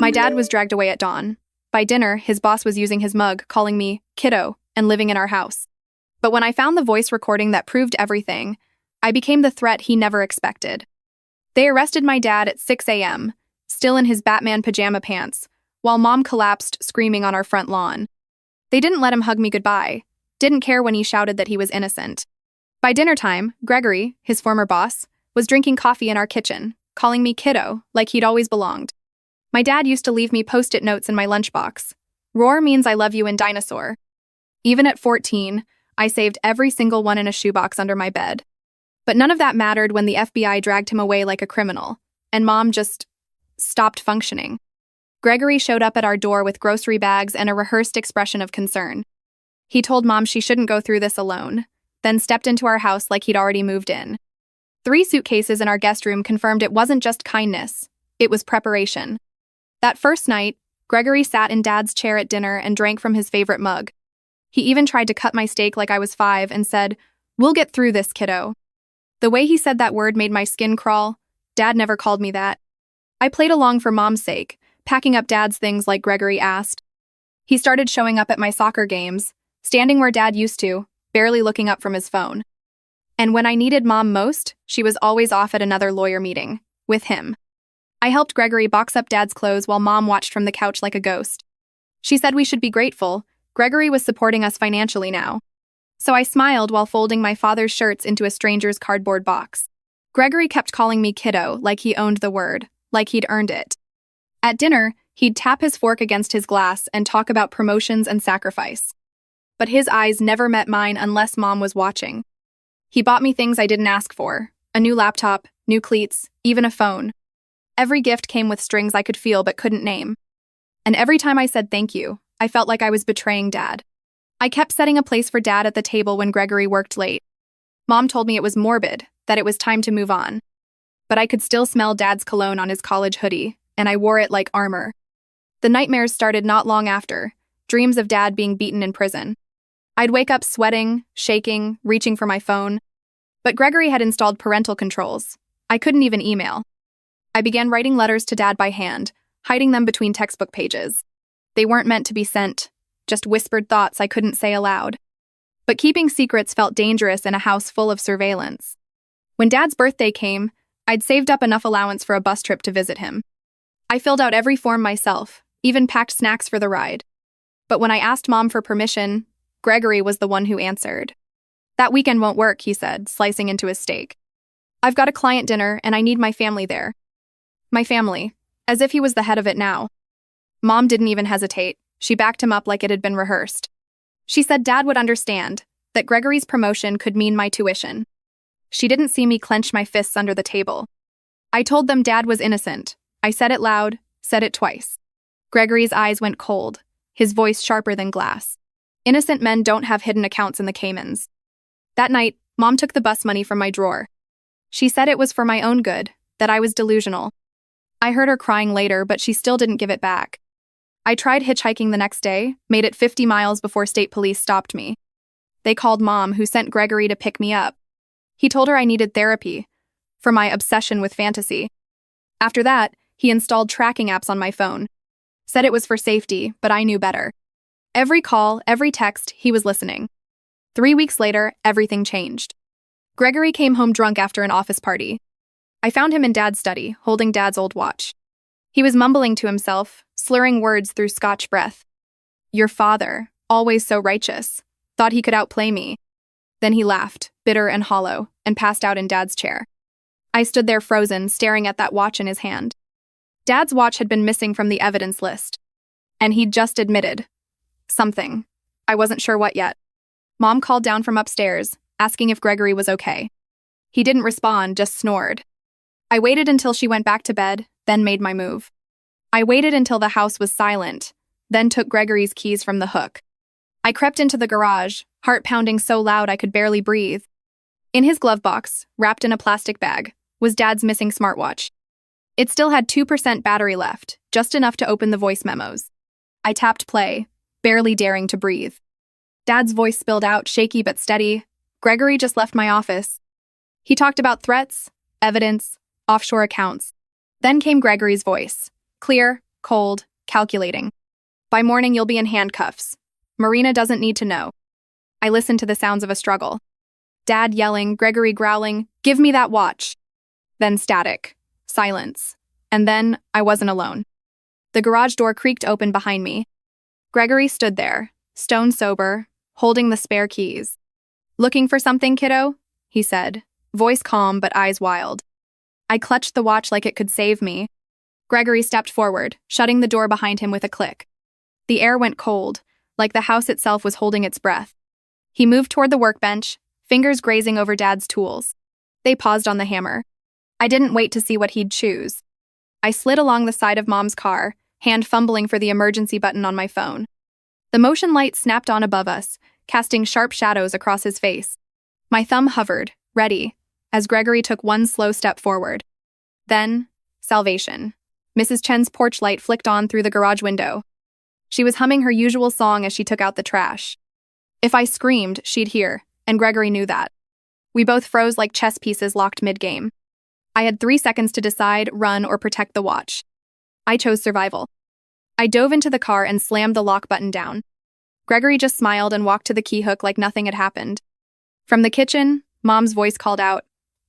My dad was dragged away at dawn. By dinner, his boss was using his mug, calling me kiddo, and living in our house. But when I found the voice recording that proved everything, I became the threat he never expected. They arrested my dad at 6 a.m., still in his Batman pajama pants, while Mom collapsed screaming on our front lawn. They didn't let him hug me goodbye, didn't care when he shouted that he was innocent. By dinner time, Gregory, his former boss, was drinking coffee in our kitchen, calling me kiddo, like he'd always belonged. My dad used to leave me post-it notes in my lunchbox. Roar means I love you in dinosaur. Even at 14, I saved every single one in a shoebox under my bed. But none of that mattered when the FBI dragged him away like a criminal, and Mom just stopped functioning. Gregory showed up at our door with grocery bags and a rehearsed expression of concern. He told Mom she shouldn't go through this alone, then stepped into our house like he'd already moved in. 3 suitcases in our guest room confirmed it wasn't just kindness, it was preparation. That first night, Gregory sat in Dad's chair at dinner and drank from his favorite mug. He even tried to cut my steak like I was 5 and said, "We'll get through this, kiddo." The way he said that word made my skin crawl. Dad never called me that. I played along for Mom's sake, packing up Dad's things like Gregory asked. He started showing up at my soccer games, standing where Dad used to, barely looking up from his phone. And when I needed Mom most, she was always off at another lawyer meeting, with him. I helped Gregory box up Dad's clothes while Mom watched from the couch like a ghost. She said we should be grateful. Gregory was supporting us financially now. So I smiled while folding my father's shirts into a stranger's cardboard box. Gregory kept calling me kiddo like he owned the word, like he'd earned it. At dinner, he'd tap his fork against his glass and talk about promotions and sacrifice. But his eyes never met mine unless Mom was watching. He bought me things I didn't ask for, a new laptop, new cleats, even a phone. Every gift came with strings I could feel but couldn't name. And every time I said thank you, I felt like I was betraying Dad. I kept setting a place for Dad at the table when Gregory worked late. Mom told me it was morbid, that it was time to move on. But I could still smell Dad's cologne on his college hoodie, and I wore it like armor. The nightmares started not long after, dreams of Dad being beaten in prison. I'd wake up sweating, shaking, reaching for my phone. But Gregory had installed parental controls. I couldn't even email. I began writing letters to Dad by hand, hiding them between textbook pages. They weren't meant to be sent, just whispered thoughts I couldn't say aloud. But keeping secrets felt dangerous in a house full of surveillance. When Dad's birthday came, I'd saved up enough allowance for a bus trip to visit him. I filled out every form myself, even packed snacks for the ride. But when I asked Mom for permission, Gregory was the one who answered. "That weekend won't work," he said, slicing into his steak. "I've got a client dinner and I need my family there." My family, as if he was the head of it now. Mom didn't even hesitate. She backed him up like it had been rehearsed. She said Dad would understand, that Gregory's promotion could mean my tuition. She didn't see me clench my fists under the table. I told them Dad was innocent. I said it loud, said it twice. Gregory's eyes went cold, his voice sharper than glass. Innocent men don't have hidden accounts in the Caymans. That night, Mom took the bus money from my drawer. She said it was for my own good, that I was delusional. I heard her crying later, but she still didn't give it back. I tried hitchhiking the next day, made it 50 miles before state police stopped me. They called Mom, who sent Gregory to pick me up. He told her I needed therapy for my obsession with fantasy. After that, he installed tracking apps on my phone. Said it was for safety, but I knew better. Every call, every text, he was listening. 3 weeks later, everything changed. Gregory came home drunk after an office party. I found him in Dad's study, holding Dad's old watch. He was mumbling to himself, slurring words through Scotch breath. "Your father, always so righteous, thought he could outplay me." Then he laughed, bitter and hollow, and passed out in Dad's chair. I stood there frozen, staring at that watch in his hand. Dad's watch had been missing from the evidence list. And he'd just admitted something. I wasn't sure what yet. Mom called down from upstairs, asking if Gregory was okay. He didn't respond, just snored. I waited until she went back to bed, then made my move. I waited until the house was silent, then took Gregory's keys from the hook. I crept into the garage, heart pounding so loud I could barely breathe. In his glove box, wrapped in a plastic bag, was Dad's missing smartwatch. It still had 2% battery left, just enough to open the voice memos. I tapped play, barely daring to breathe. Dad's voice spilled out, shaky but steady. "Gregory just left my office." He talked about threats, evidence, offshore accounts. Then came Gregory's voice. Clear, cold, calculating. By morning, you'll be in handcuffs. Marina doesn't need to know. I listened to the sounds of a struggle. Dad yelling, Gregory growling, "Give me that watch." Then static, silence. And then I wasn't alone. The garage door creaked open behind me. Gregory stood there, stone sober, holding the spare keys. "Looking for something, kiddo?" he said, voice calm but eyes wild. I clutched the watch like it could save me. Gregory stepped forward, shutting the door behind him with a click. The air went cold, like the house itself was holding its breath. He moved toward the workbench, fingers grazing over Dad's tools. They paused on the hammer. I didn't wait to see what he'd choose. I slid along the side of Mom's car, hand fumbling for the emergency button on my phone. The motion light snapped on above us, casting sharp shadows across his face. My thumb hovered, ready, as Gregory took one slow step forward. Then, salvation. Mrs. Chen's porch light flicked on through the garage window. She was humming her usual song as she took out the trash. If I screamed, she'd hear, and Gregory knew that. We both froze like chess pieces locked mid-game. I had 3 seconds to decide, run, or protect the watch. I chose survival. I dove into the car and slammed the lock button down. Gregory just smiled and walked to the key hook like nothing had happened. From the kitchen, Mom's voice called out,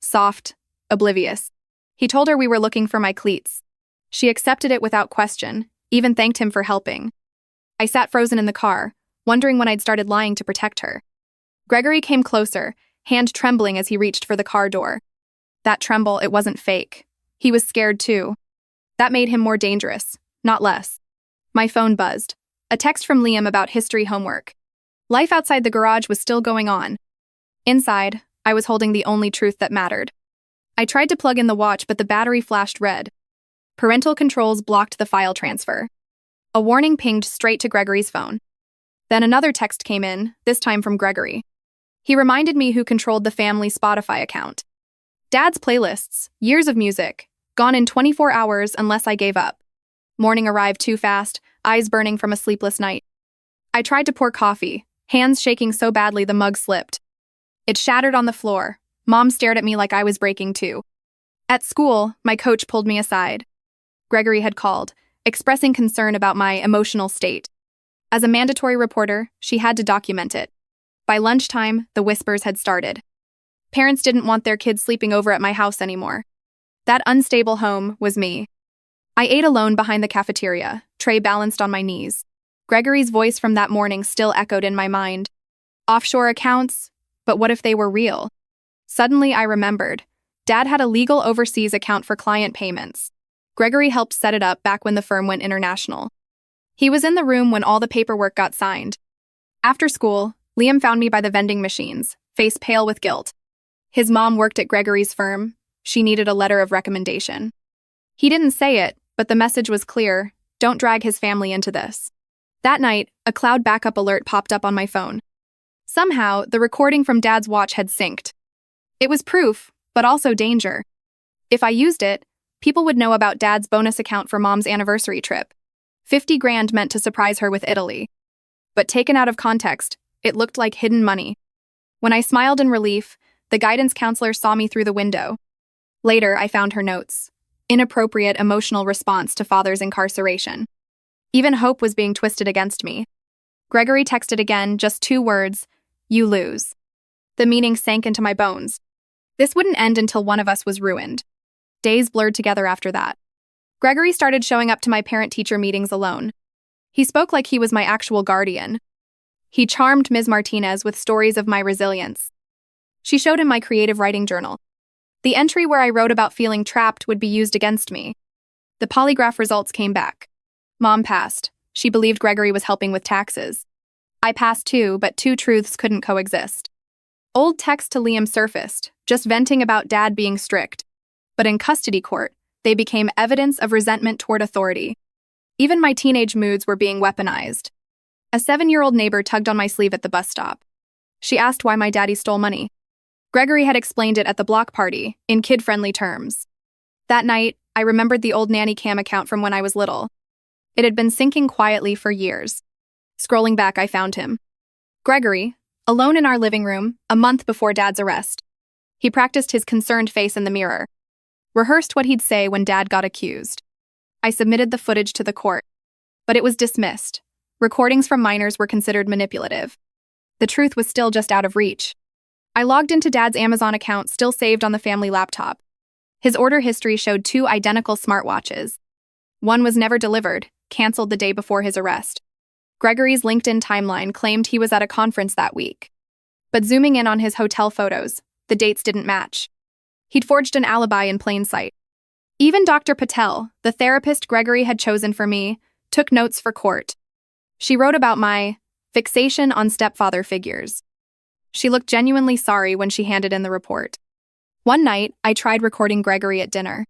soft, oblivious. He told her we were looking for my cleats. She accepted it without question, even thanked him for helping. I sat frozen in the car, wondering when I'd started lying to protect her. Gregory came closer, hand trembling as he reached for the car door. That tremble, it wasn't fake. He was scared too. That made him more dangerous, not less. My phone buzzed. A text from Liam about history homework. Life outside the garage was still going on. Inside, I was holding the only truth that mattered. I tried to plug in the watch, but the battery flashed red. Parental controls blocked the file transfer. A warning pinged straight to Gregory's phone. Then another text came in, this time from Gregory. He reminded me who controlled the family Spotify account. Dad's playlists, years of music, gone in 24 hours unless I gave up. Morning arrived too fast, eyes burning from a sleepless night. I tried to pour coffee, hands shaking so badly the mug slipped. It shattered on the floor. Mom stared at me like I was breaking too. At school, my coach pulled me aside. Gregory had called, expressing concern about my emotional state. As a mandatory reporter, she had to document it. By lunchtime, the whispers had started. Parents didn't want their kids sleeping over at my house anymore. That unstable home was me. I ate alone behind the cafeteria, tray balanced on my knees. Gregory's voice from that morning still echoed in my mind. Offshore accounts? But what if they were real? Suddenly I remembered. Dad had a legal overseas account for client payments. Gregory helped set it up back when the firm went international. He was in the room when all the paperwork got signed. After school, Liam found me by the vending machines, face pale with guilt. His mom worked at Gregory's firm. She needed a letter of recommendation. He didn't say it, but the message was clear. Don't drag his family into this. That night, a cloud backup alert popped up on my phone. Somehow, the recording from Dad's watch had synced. It was proof, but also danger. If I used it, people would know about Dad's bonus account for Mom's anniversary trip. 50 grand meant to surprise her with Italy. But taken out of context, it looked like hidden money. When I smiled in relief, the guidance counselor saw me through the window. Later, I found her notes. Inappropriate emotional response to father's incarceration. Even hope was being twisted against me. Gregory texted again, just 2 words, "You lose." The meaning sank into my bones. This wouldn't end until one of us was ruined. Days blurred together after that. Gregory started showing up to my parent-teacher meetings alone. He spoke like he was my actual guardian. He charmed Ms. Martinez with stories of my resilience. She showed him my creative writing journal. The entry where I wrote about feeling trapped would be used against me. The polygraph results came back. Mom passed. She believed Gregory was helping with taxes. I passed too, but 2 truths couldn't coexist. Old text to Liam surfaced, just venting about Dad being strict. But in custody court, they became evidence of resentment toward authority. Even my teenage moods were being weaponized. A 7-year-old neighbor tugged on my sleeve at the bus stop. She asked why my daddy stole money. Gregory had explained it at the block party, in kid-friendly terms. That night, I remembered the old nanny cam account from when I was little. It had been sinking quietly for years. Scrolling back, I found him. Gregory, alone in our living room, a month before Dad's arrest. He practiced his concerned face in the mirror. Rehearsed what he'd say when Dad got accused. I submitted the footage to the court, but it was dismissed. Recordings from minors were considered manipulative. The truth was still just out of reach. I logged into Dad's Amazon account, still saved on the family laptop. His order history showed 2 identical smartwatches. One was never delivered, canceled the day before his arrest. Gregory's LinkedIn timeline claimed he was at a conference that week. But zooming in on his hotel photos, the dates didn't match. He'd forged an alibi in plain sight. Even Dr. Patel, the therapist Gregory had chosen for me, took notes for court. She wrote about my fixation on stepfather figures. She looked genuinely sorry when she handed in the report. One night, I tried recording Gregory at dinner.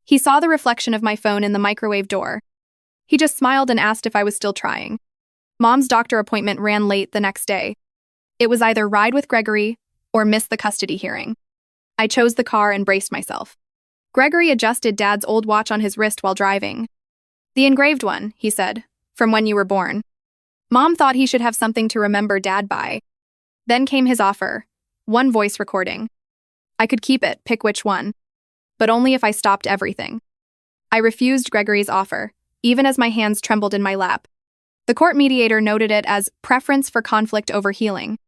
He saw the reflection of my phone in the microwave door. He just smiled and asked if I was still trying. Mom's doctor appointment ran late the next day. It was either ride with Gregory or miss the custody hearing. I chose the car and braced myself. Gregory adjusted Dad's old watch on his wrist while driving. "The engraved one," he said, "from when you were born." Mom thought he should have something to remember Dad by. Then came his offer, 1 voice recording. I could keep it, pick which one, but only if I stopped everything. I refused Gregory's offer, even as my hands trembled in my lap. The court mediator noted it as preference for conflict over healing.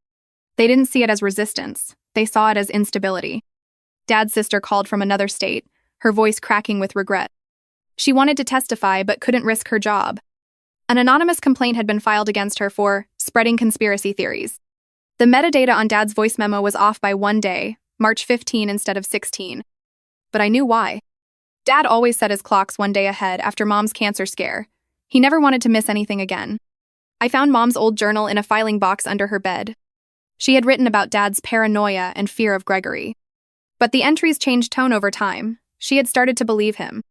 They didn't see it as resistance, they saw it as instability. Dad's sister called from another state, her voice cracking with regret. She wanted to testify but couldn't risk her job. An anonymous complaint had been filed against her for spreading conspiracy theories. The metadata on Dad's voice memo was off by 1 day, March 15 instead of 16. But I knew why. Dad always set his clocks 1 day ahead after Mom's cancer scare. He never wanted to miss anything again. I found Mom's old journal in a filing box under her bed. She had written about Dad's paranoia and fear of Gregory. But the entries changed tone over time. She had started to believe him.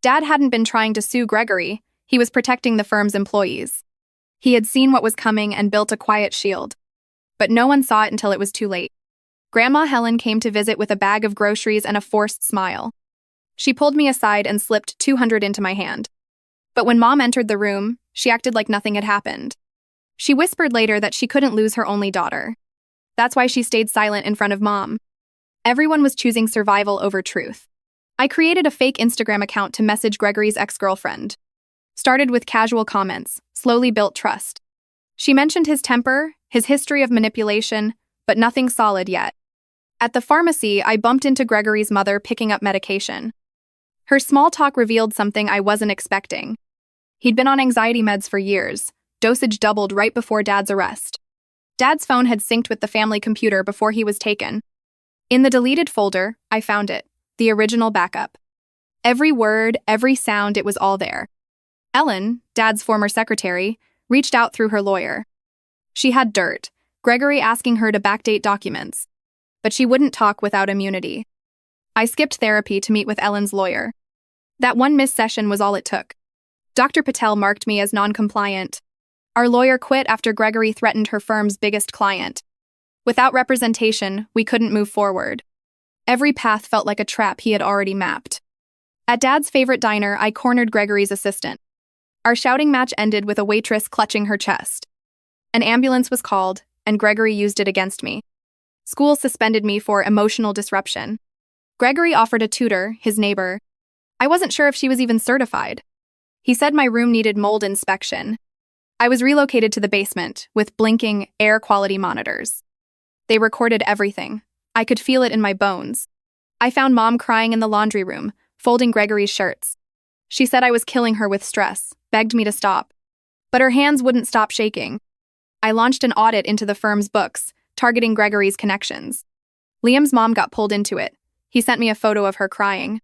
Dad hadn't been trying to sue Gregory, he was protecting the firm's employees. He had seen what was coming and built a quiet shield. But no one saw it until it was too late. Grandma Helen came to visit with a bag of groceries and a forced smile. She pulled me aside and slipped $200 into my hand. But when Mom entered the room, she acted like nothing had happened. She whispered later that she couldn't lose her only daughter. That's why she stayed silent in front of Mom. Everyone was choosing survival over truth. I created a fake Instagram account to message Gregory's ex-girlfriend. Started with casual comments, slowly built trust. She mentioned his temper, his history of manipulation, but nothing solid yet. At the pharmacy, I bumped into Gregory's mother picking up medication. Her small talk revealed something I wasn't expecting. He'd been on anxiety meds for years. Dosage doubled right before Dad's arrest. Dad's phone had synced with the family computer before he was taken. In the deleted folder, I found it, the original backup. Every word, every sound, it was all there. Ellen, Dad's former secretary, reached out through her lawyer. She had dirt, Gregory asking her to backdate documents. But she wouldn't talk without immunity. I skipped therapy to meet with Ellen's lawyer. That one missed session was all it took. Dr. Patel marked me as non-compliant. Our lawyer quit after Gregory threatened her firm's biggest client. Without representation, we couldn't move forward. Every path felt like a trap he had already mapped. At Dad's favorite diner, I cornered Gregory's assistant. Our shouting match ended with a waitress clutching her chest. An ambulance was called, and Gregory used it against me. School suspended me for emotional disruption. Gregory offered a tutor, his neighbor. I wasn't sure if she was even certified. He said my room needed mold inspection. I was relocated to the basement, with blinking air quality monitors. They recorded everything. I could feel it in my bones. I found Mom crying in the laundry room, folding Gregory's shirts. She said I was killing her with stress, begged me to stop. But her hands wouldn't stop shaking. I launched an audit into the firm's books, targeting Gregory's connections. Liam's mom got pulled into it. He sent me a photo of her crying.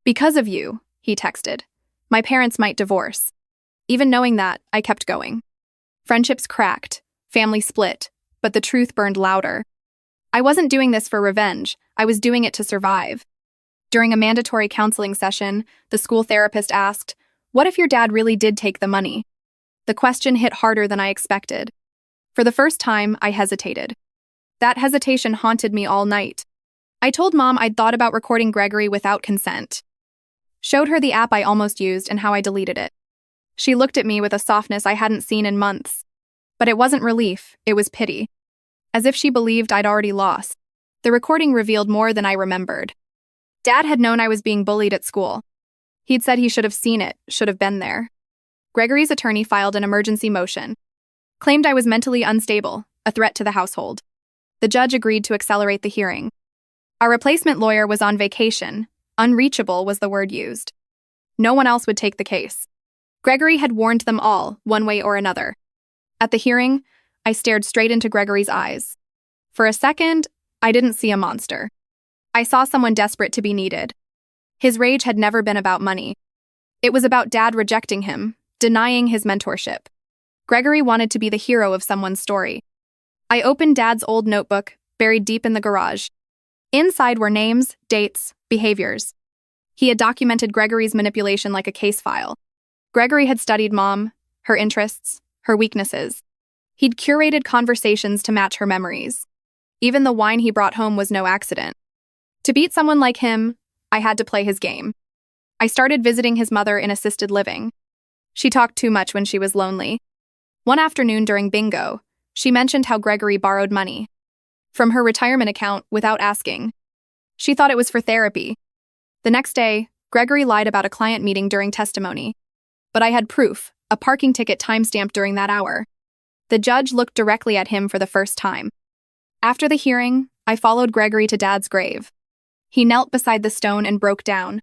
"Because of you," he texted. "My parents might divorce." Even knowing that, I kept going. Friendships cracked, family split, but the truth burned louder. I wasn't doing this for revenge, I was doing it to survive. During a mandatory counseling session, the school therapist asked, "What if your dad really did take the money?" The question hit harder than I expected. For the first time, I hesitated. That hesitation haunted me all night. I told Mom I'd thought about recording Gregory without consent. Showed her the app I almost used and how I deleted it. She looked at me with a softness I hadn't seen in months. But it wasn't relief, it was pity. As if she believed I'd already lost. The recording revealed more than I remembered. Dad had known I was being bullied at school. He'd said he should have seen it, should have been there. Gregory's attorney filed an emergency motion, claimed I was mentally unstable, a threat to the household. The judge agreed to accelerate the hearing. Our replacement lawyer was on vacation. Unreachable was the word used. No one else would take the case. Gregory had warned them all, one way or another. At the hearing, I stared straight into Gregory's eyes. For a second, I didn't see a monster. I saw someone desperate to be needed. His rage had never been about money. It was about Dad rejecting him, denying his mentorship. Gregory wanted to be the hero of someone's story. I opened Dad's old notebook, buried deep in the garage. Inside were names, dates, behaviors. He had documented Gregory's manipulation like a case file. Gregory had studied Mom, her interests, her weaknesses. He'd curated conversations to match her memories. Even the wine he brought home was no accident. To beat someone like him, I had to play his game. I started visiting his mother in assisted living. She talked too much when she was lonely. One afternoon during bingo, she mentioned how Gregory borrowed money from her retirement account without asking. She thought it was for therapy. The next day, Gregory lied about a client meeting during testimony. But I had proof, a parking ticket timestamped during that hour. The judge looked directly at him for the first time. After the hearing, I followed Gregory to Dad's grave. He knelt beside the stone and broke down.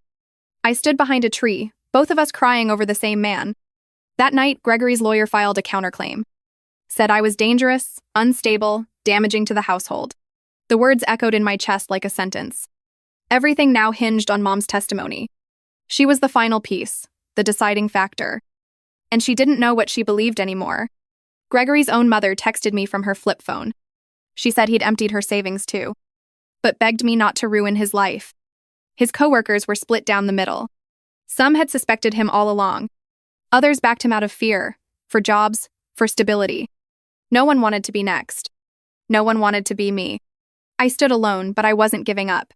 I stood behind a tree, both of us crying over the same man. That night, Gregory's lawyer filed a counterclaim. Said I was dangerous, unstable, damaging to the household. The words echoed in my chest like a sentence. Everything now hinged on Mom's testimony. She was the final piece, the deciding factor. And she didn't know what she believed anymore. Gregory's own mother texted me from her flip phone. She said he'd emptied her savings too, but begged me not to ruin his life. His coworkers were split down the middle. Some had suspected him all along. Others backed him out of fear, for jobs, for stability. No one wanted to be next. No one wanted to be me. I stood alone, but I wasn't giving up.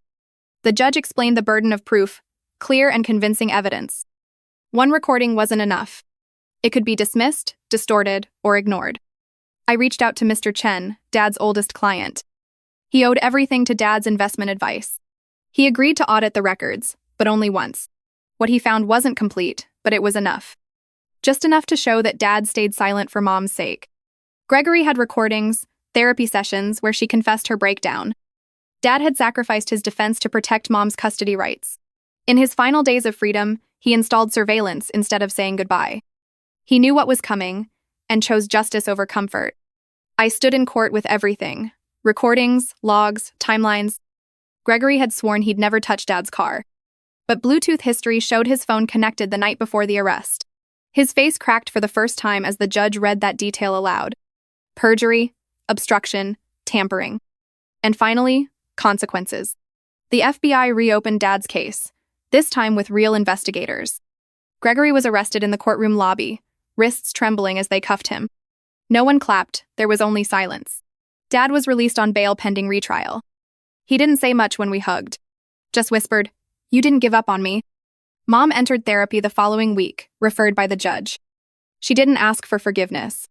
The judge explained the burden of proof, clear and convincing evidence. One recording wasn't enough. It could be dismissed, distorted, or ignored. I reached out to Mr. Chen, Dad's oldest client. He owed everything to Dad's investment advice. He agreed to audit the records, but only once. What he found wasn't complete, but it was enough. Just enough to show that Dad stayed silent for Mom's sake. Gregory had recordings, therapy sessions where she confessed her breakdown. Dad had sacrificed his defense to protect Mom's custody rights. In his final days of freedom, he installed surveillance instead of saying goodbye. He knew what was coming, and chose justice over comfort. I stood in court with everything. Recordings, logs, timelines. Gregory had sworn he'd never touched Dad's car. But Bluetooth history showed his phone connected the night before the arrest. His face cracked for the first time as the judge read that detail aloud. Perjury, obstruction, tampering. And finally, consequences. The FBI reopened Dad's case, this time with real investigators. Gregory was arrested in the courtroom lobby, wrists trembling as they cuffed him. No one clapped, there was only silence. Dad was released on bail pending retrial. He didn't say much when we hugged. Just whispered, "You didn't give up on me." Mom entered therapy the following week, referred by the judge. She didn't ask for forgiveness.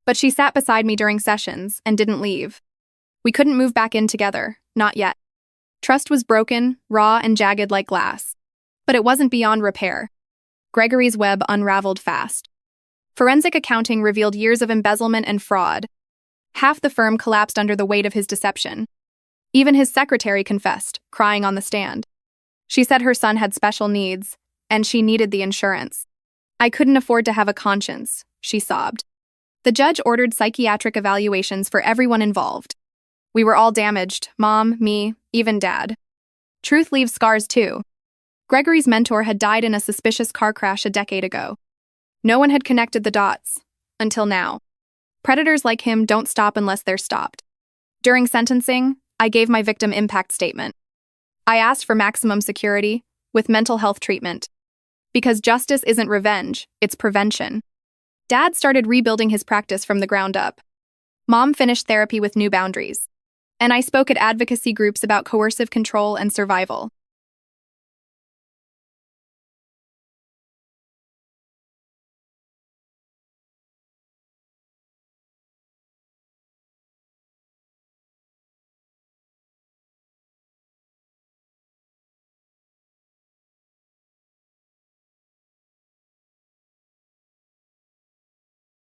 But she sat beside me during sessions and didn't leave. We couldn't move back in together, not yet. Trust was broken, raw and jagged like glass. But it wasn't beyond repair. Gregory's web unraveled fast. Forensic accounting revealed years of embezzlement and fraud. Half the firm collapsed under the weight of his deception. Even his secretary confessed, crying on the stand. She said her son had special needs, and she needed the insurance. "I couldn't afford to have a conscience," she sobbed. The judge ordered psychiatric evaluations for everyone involved. We were all damaged, Mom, me, even Dad. Truth leaves scars too. Gregory's mentor had died in a suspicious car crash a decade ago. No one had connected the dots, until now. Predators like him don't stop unless they're stopped. During sentencing, I gave my victim impact statement. I asked for maximum security, with mental health treatment. Because justice isn't revenge, it's prevention. Dad started rebuilding his practice from the ground up. Mom finished therapy with new boundaries. And I spoke at advocacy groups about coercive control and survival.